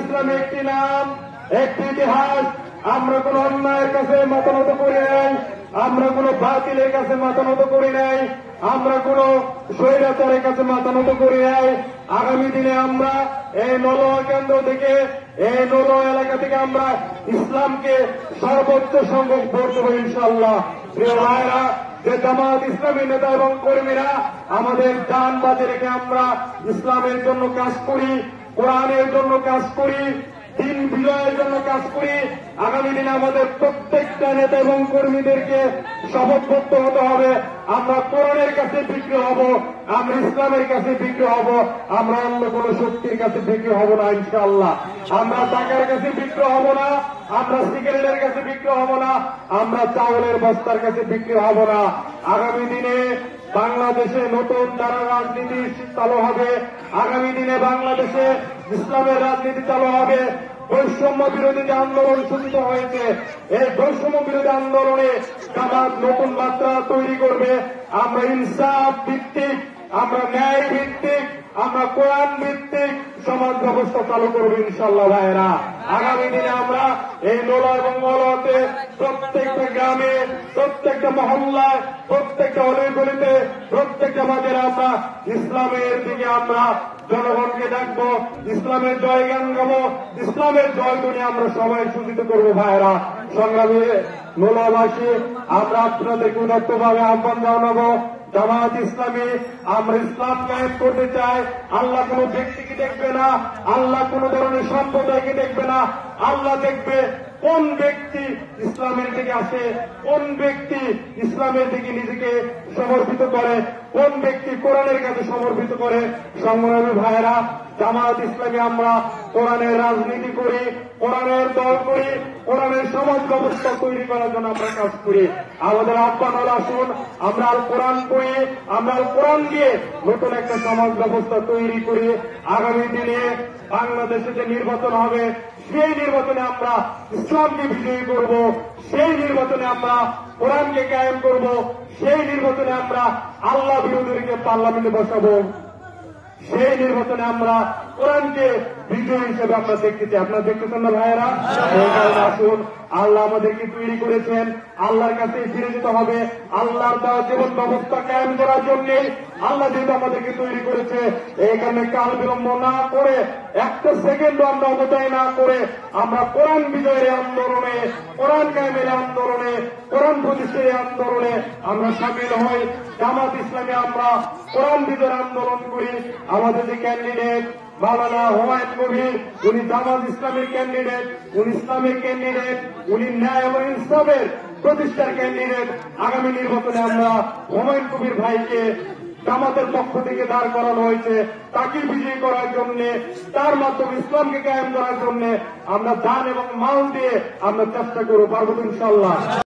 ইসলামী একটি নাম, একটি ইতিহাস। আমরা কোন অন্যায়ের কাছে মাথা নত করি নাই, আমরা কোন বাতিলের কাছে মাথা নত করি নাই, আমরা কোন স্বৈরাচারের কাছে মাথা নত করি নাই। আগামী দিনে আমরা এই নলুয়া কেন্দ্র থেকে, এই নলুয়া এলাকা থেকে আমরা ইসলামকে সর্বোচ্চ সংখ্যক ভোট দেবো ইনশাআল্লাহ। প্রিয় ভাইরা, যে জামাত ইসলামী নেতা এবং কর্মীরা আমাদের জান বাজে রেখে আমরা ইসলামের জন্য কাজ করি, কোরআনের জন্য কাজ করি, দিন বিজয়ের জন্য কাজ করি, আগামী দিনে আমাদের প্রত্যেকটা নেতা এবং কর্মীদেরকে শপথবদ্ধ হতে হবে। আমরা কোরআনের কাছে বিক্রি হব, আমরা ইসলামের কাছে বিক্রি হব, আমরা অন্য কোন শক্তির কাছে বিক্রি হব না ইনশাআল্লাহ। আমরা টাকার কাছে বিক্রি হব না, আমরা সিগারেটের কাছে বিক্রি হব না, আমরা চাউলের বস্তার কাছে বিক্রি হব না। আগামী দিনে বাংলাদেশে নতুন ধারা রাজনীতি চালু হবে, আগামী দিনে বাংলাদেশে ইসলামের রাজনীতি চালু হবে। বৈষম্য বিরোধী যে আন্দোলন শুরু হয়েছে, এই বৈষম্য বিরোধী আন্দোলনে জামাত নতুন মাত্রা তৈরি করবে। আমরা ইনসাফ ভিত্তিক, আমরা ন্যায় ভিত্তিক, আমরা কোরআন ভিত্তিক সমাজ ব্যবস্থা চালু করবো ইনশাআল্লাহ ভাইয়েরা। আগামী দিনে আমরা এই নোলা এবং মলতে প্রত্যেকটা গ্রামে, প্রত্যেকটা মহল্লায়, প্রত্যেকটা অলিগলিতে, প্রত্যেকটা বাজারে আমরা ইসলামের দিকে আমরা জনগণকে ডাকবো, ইসলামের জয় গান গাবো, ইসলামের জয় ধ্বনি আমরা সবাই সূচিত করবো ভাইয়েরা। সংগ্রামী নোলাবাসী, আমরা আপনাদেরকে উদাত্তভাবে আহ্বান জানাবো, জামাত ইসলামী আমরা ইসলাম কায়েম করতে চাই। আল্লাহ কোন ব্যক্তিকে দেখবে না, আল্লাহ কোন ধরনের সম্প্রদায়কে দেখবে না, আল্লাহ দেখবে কোন ব্যক্তি ইসলামের দিকে আসে, কোন ব্যক্তি ইসলামের দিকে নিজেকে সমর্পিত করে, কোন ব্যক্তি কোরআনের কাছে সমর্পিত করে। সংগ্রামী ভাইয়েরা, জামাত ইসলামী আমরা কোরআনের রাজনীতি করি, কোরআনের দল করি, কোরআনের সমাজ ব্যবস্থা তৈরি করার জন্য আমরা কাজ করি। আমাদের আহ্বান হল, আসুন আমরা আল কোরআন করি, আমরা আল কোরআন দিয়ে নতুন একটা সমাজ ব্যবস্থা তৈরি করি। আগামী দিনে বাংলাদেশে যে নির্বাচন হবে, সেই নির্বাচনে আমরা ইসলামকে বিজয়ী করব, সেই নির্বাচনে আমরা কোরআনকে কায়েম করব, সেই নির্বাচনে আমরা আল্লাহ বিরোধীদেরকে পার্লামেন্টে বসাবো, সেই নির্বাচনে আমরা কোরআনকে বিজয় হিসেবে আমরা দেখতে চাই। আপনারা দেখতেছেন না ভাইয়েরা? এই কারণে আসুন, আল্লাহ আমাদেরকে তৈরি করেছেন, আল্লাহর কাছে ফিরে যেতে হবে। আল্লাহর দেওয়া জীবন ব্যবস্থা কায়েম করার জন্য আল্লাহ যেহেতু আমাদেরকে তৈরি করেছে, এই কারণে কাল বিলম্ব না করে, একটা সেকেন্ডও আমরা অবদায় না করে আমরা কোরআন বিজয়ের আন্দোলনে, কোরআন কায়েমের আন্দোলনে, কোরআন প্রতিষ্ঠার আন্দোলনে আমরা সামিল হই। জামাত ইসলামী আমরা কোরআন বিজয়ের আন্দোলন করি। আমাদের যে ক্যান্ডিডেট মাওলানা হুমায়ুন কবির, উনি জামাত ইসলামের ক্যান্ডিডেট, উনি ইসলামের ক্যান্ডিডেট, উনি ন্যায় এবং ইনসাফের প্রতিষ্ঠার ক্যান্ডিডেট। আগামী নির্বাচনে আমরা হুমায়ুন কবির ভাইকে জামাতের পক্ষ থেকে দাঁড় করানো হয়েছে, তাকে বিজয়ী করার জন্য, তার মাধ্যমে ইসলামকে কায়েম করার জন্য আমরা জান এবং মাল দিয়ে আমরা চেষ্টা করবো, পারবো ইনশাআল্লাহ।